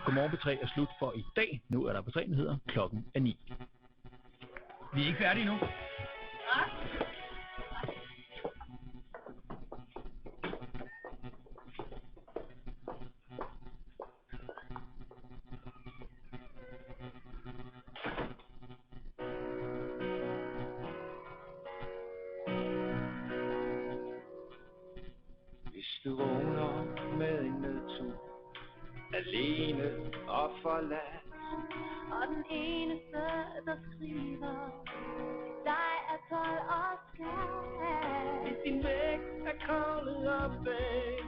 Godmorgen P3 er slut for i dag. Nu er der P3-nyheder. Klokken er 9. Vi er ikke færdige nu. Hvis du vågner med en nedtur, alene og forladt, og den eneste, der skriver dig er 12 og skat. Hvis din vægt er kravlet op bag